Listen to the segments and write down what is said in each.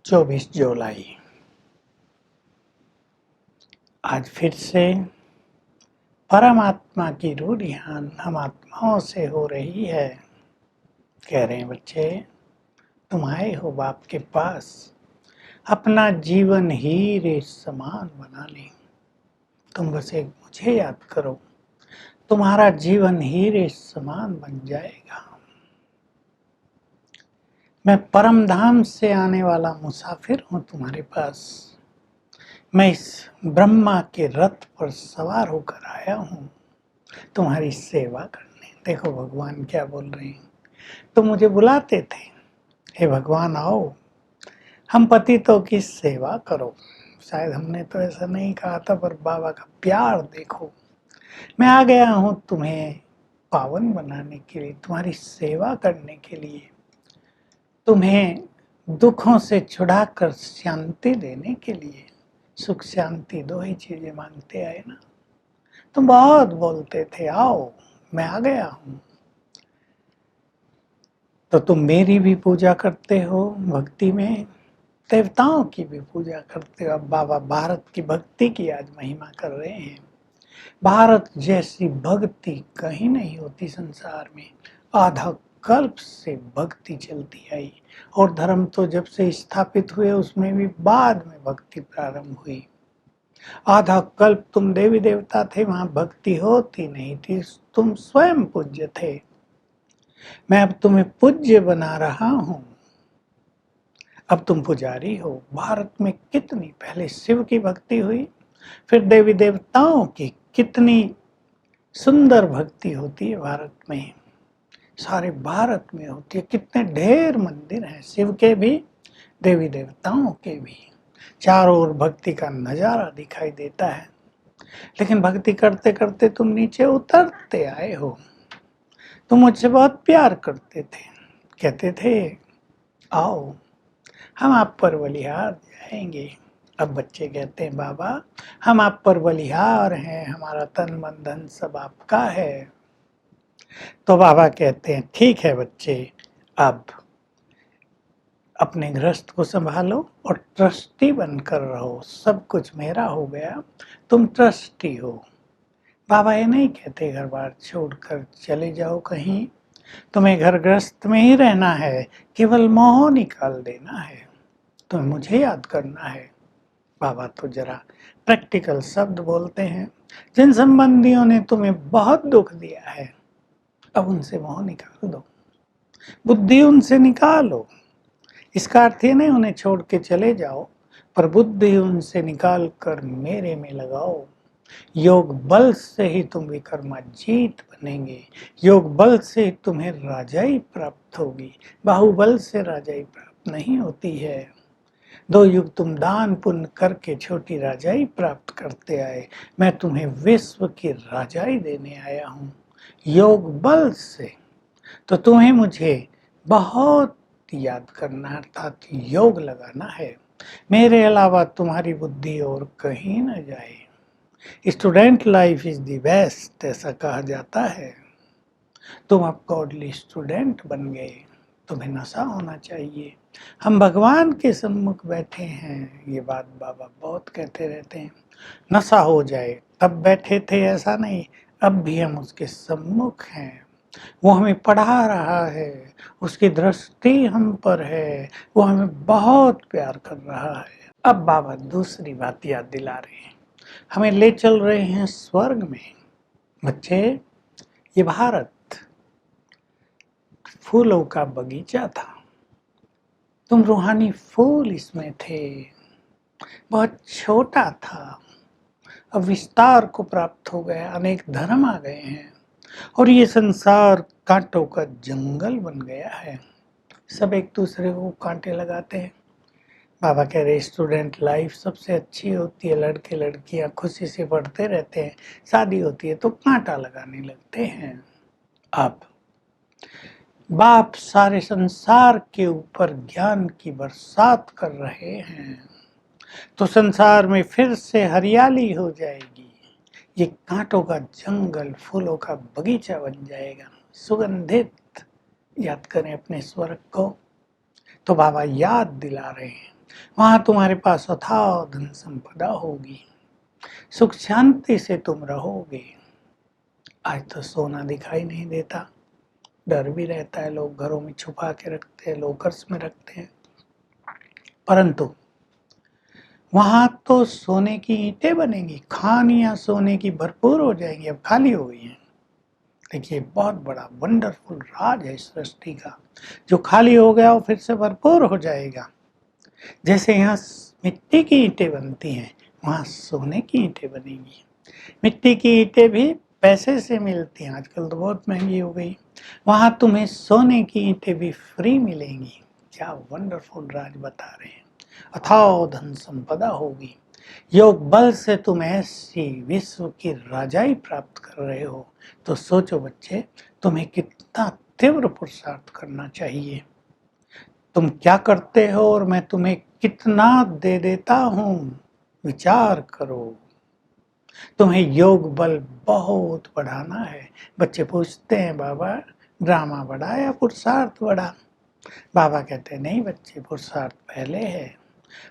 24 जुलाई। आज फिर से परमात्मा की रूढ़ियान हम आत्माओं से हो रही है। कह रहे हैं बच्चे, तुम आए हो बाप के पास अपना जीवन हीरे समान बनाने। तुम बस एक मुझे याद करो, तुम्हारा जीवन हीरे समान बन जाएगा। मैं परम धाम से आने वाला मुसाफिर हूँ तुम्हारे पास। मैं इस ब्रह्मा के रथ पर सवार होकर आया हूँ तुम्हारी सेवा करने। देखो भगवान क्या बोल रहे हैं। तुम मुझे बुलाते थे, हे भगवान आओ हम पतितों की सेवा करो। शायद हमने तो ऐसा नहीं कहा था, पर बाबा का प्यार देखो। मैं आ गया हूँ तुम्हें पावन बनाने के लिए, तुम्हारी सेवा करने के लिए, तुम्हें दुखों से छुड़ाकर शांति देने के लिए। सुख शांति दो ही चीजें मांगते आए ना। तुम बहुत बोलते थे आओ, मैं आ गया हूँ। तो तुम मेरी भी पूजा करते हो भक्ति में, देवताओं की भी पूजा करते हो। अब बाबा भारत की भक्ति की आज महिमा कर रहे हैं। भारत जैसी भक्ति कहीं नहीं होती संसार में। आधा कल्प से भक्ति चलती आई, और धर्म तो जब से स्थापित हुए उसमें भी बाद में भक्ति प्रारंभ हुई। आधा कल्प तुम देवी देवता थे, वहां भक्ति होती नहीं थी, तुम स्वयं पूज्य थे। मैं अब तुम्हें पूज्य बना रहा हूं, अब तुम पुजारी हो। भारत में कितनी पहले शिव की भक्ति हुई, फिर देवी देवताओं की कितनी सुंदर भक्ति होती है भारत में। सारे भारत में होती है। कितने ढेर मंदिर हैं, शिव के भी देवी देवताओं के भी। चारों ओर भक्ति का नजारा दिखाई देता है। लेकिन भक्ति करते करते तुम नीचे उतरते आए हो। तुम मुझसे बहुत प्यार करते थे, कहते थे आओ हम आप पर बलिहार जाएंगे। अब बच्चे कहते हैं बाबा हम आप पर बलिहार हैं, हमारा तन मन धन सब आपका है। तो बाबा कहते हैं ठीक है बच्चे, अब अपने गृहस्थ को संभालो और ट्रस्टी बनकर रहो। सब कुछ मेरा हो गया, तुम ट्रस्टी हो। बाबा ये नहीं कहते घर बार छोड़कर चले जाओ कहीं, तुम्हें घर गृहस्थ में ही रहना है, केवल मोह निकाल देना है, तुम्हें मुझे याद करना है। बाबा तो जरा प्रैक्टिकल शब्द बोलते हैं। जिन संबंधियों ने तुम्हें बहुत दुख दिया है, अब उनसे मोह निकाल दो, बुद्धि उनसे निकालो। इसका अर्थ ये नहीं उन्हें छोड़ के चले जाओ, पर बुद्धि उनसे निकाल कर मेरे में लगाओ। योग बल से ही तुम विक्रमाजीत बनेंगे। योग बल से तुम्हें राजाई प्राप्त होगी। बाहुबल से राजाई प्राप्त नहीं होती है। 2 युग तुम दान पुण्य करके छोटी राजाई प्राप्त करते आए, मैं तुम्हें विश्व की राजाई देने आया हूँ योग बल से। तो तुम्हें मुझे बहुत याद करना, अर्थात योग लगाना है। मेरे अलावा तुम्हारी बुद्धि और कहीं न जाए। Student life is the best, ऐसा कहा जाता है। तुम अब गॉडली स्टूडेंट बन गए, तुम्हें नशा होना चाहिए। हम भगवान के सम्मुख बैठे हैं, ये बात बाबा बहुत कहते रहते हैं। नशा हो जाए तब बैठे थे ऐसा नहीं, अब भी हम उसके सम्मुख हैं। वो हमें पढ़ा रहा है, उसकी दृष्टि हम पर है, वो हमें बहुत प्यार कर रहा है। अब बाबा दूसरी बात याद दिला रहे हैं, हमें ले चल रहे हैं स्वर्ग में। बच्चे ये भारत फूलों का बगीचा था, तुम रूहानी फूल इसमें थे। बहुत छोटा था, अब विस्तार को प्राप्त हो गया, अनेक धर्म आ गए हैं, और ये संसार कांटों का जंगल बन गया है। सब एक दूसरे को कांटे लगाते हैं। बाबा कह रहे स्टूडेंट लाइफ सबसे अच्छी होती है, लड़के लड़कियां खुशी से पढ़ते रहते हैं, शादी होती है तो कांटा लगाने लगते हैं। अब बाप सारे संसार के ऊपर ज्ञान की बरसात कर रहे हैं, तो संसार में फिर से हरियाली हो जाएगी। ये कांटों का जंगल फूलों का बगीचा बन जाएगा, सुगंधित। याद करें अपने स्वर्ग को। तो बाबा याद दिला रहे हैं वहाँ तुम्हारे पास अथाह धन संपदा होगी, सुख शांति से तुम रहोगे। आज तो सोना दिखाई नहीं देता, डर भी रहता है, लोग घरों में छुपा के रखते हैं, लॉकर्स में रखते हैं, परंतु वहां तो सोने की ईंटें बनेंगी, खानियां सोने की भरपूर हो जाएंगी, अब खाली हो गई हैं। देखिए बहुत बड़ा वंडरफुल राज है सृष्टि का, जो खाली हो गया वो फिर से भरपूर हो जाएगा। जैसे यहाँ मिट्टी की ईंटें बनती हैं, वहाँ सोने की ईंटें बनेंगी। मिट्टी की ईंटें भी पैसे से मिलती हैं, आजकल तो बहुत महंगी हो गई। वहाँ तुम्हें सोने की ईंटें भी फ्री मिलेंगी। क्या वंडरफुल राज बता रहे हैं। अथाह धन संपदा होगी, योग बल से तुम ऐसी विश्व की राजाई प्राप्त कर रहे हो, तो सोचो बच्चे तुम्हें कितना तीव्र पुरुषार्थ करना चाहिए। तुम क्या करते हो और मैं तुम्हें कितना दे देता हूँ, विचार करो। तुम्हें योग बल बहुत बढ़ाना है। बच्चे पूछते हैं बाबा ड्रामा बढ़ा या पुरुषार्थ बढ़ा? बाबा कहते हैं नहीं बच्चे, पुरुषार्थ पहले है।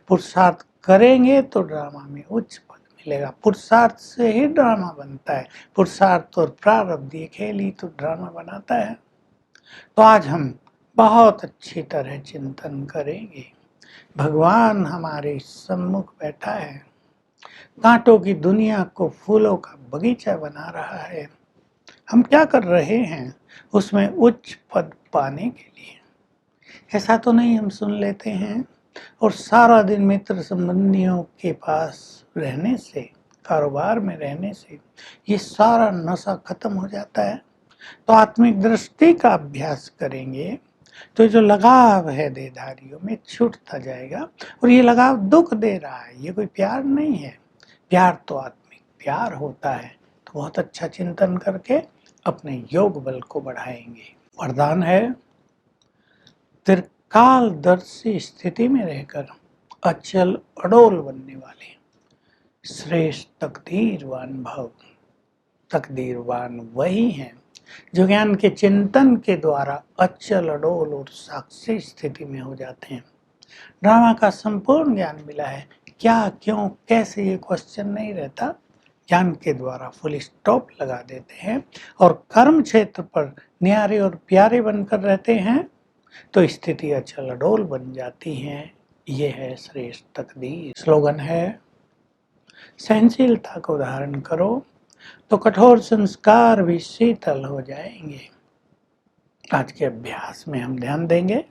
पुरुषार्थ करेंगे तो ड्रामा में उच्च पद मिलेगा। पुरुषार्थ से ही ड्रामा बनता है। पुरुषार्थ और प्रारब्ध ये खेल ही तो ड्रामा बनाता है। तो आज हम बहुत अच्छी तरह चिंतन करेंगे। भगवान हमारे सम्मुख बैठा है, कांटों की दुनिया को फूलों का बगीचा बना रहा है। हम क्या कर रहे हैं उसमें उच्च पद पाने के लिए? ऐसा तो नहीं हम सुन लेते हैं और सारा दिन मित्र संबंधियों के पास रहने से, कारोबार में रहने से ये सारा नशा खत्म हो जाता है। तो आत्मिक दृष्टि का अभ्यास करेंगे तो जो लगाव है देहधारियों में छूटता जाएगा। और ये लगाव दुख दे रहा है, ये कोई प्यार नहीं है। प्यार तो आत्मिक प्यार होता है। तो बहुत अच्छा चिंतन करके अपने योग बल को बढ़ाएंगे। वरदान है त्रिकालदर्शी स्थिति में रहकर अचल अडोल बनने वाले श्रेष्ठ तकदीरवान भव। तकदीरवान वही हैं जो ज्ञान के चिंतन के द्वारा अचल अडोल और साक्षी स्थिति में हो जाते हैं। ड्रामा का संपूर्ण ज्ञान मिला है, क्या क्यों कैसे ये क्वेश्चन नहीं रहता। ज्ञान के द्वारा फुल स्टॉप लगा देते हैं और कर्म क्षेत्र पर न्यारे और प्यारे बनकर रहते हैं, तो स्थिति अचल अडोल बन जाती है। ये है श्रेष्ठ तकदीर। स्लोगन है सहनशीलता को धारण करो तो कठोर संस्कार भी शीतल हो जाएंगे। आज के अभ्यास में हम ध्यान देंगे,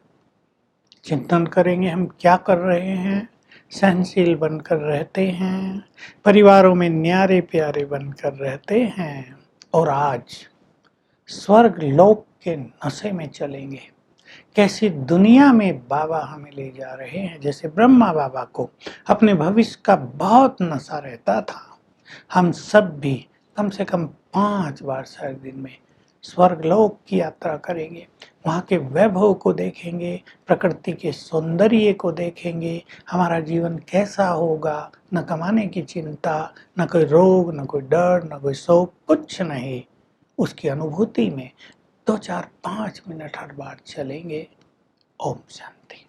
चिंतन करेंगे हम क्या कर रहे हैं। सहनशील बनकर रहते हैं, परिवारों में न्यारे प्यारे बनकर रहते हैं और आज स्वर्ग लोक के नशे में चलेंगे। कैसी दुनिया में बाबा हमें ले जा रहे हैं। जैसे ब्रह्मा बाबा को अपने भविष्य का बहुत नशा रहता था, हम सब भी कम से कम 5 बार शायद दिन में स्वर्गलोक की यात्रा करेंगे। वहाँ के वैभव को देखेंगे, प्रकृति के सौंदर्य को देखेंगे, हमारा जीवन कैसा होगा। न कमाने की चिंता, न कोई रोग, न कोई डर, न कोई शोक, कुछ नहीं। उसकी अनुभूति में 2 4 5 मिनट हर बार चलेंगे। ओम शांति।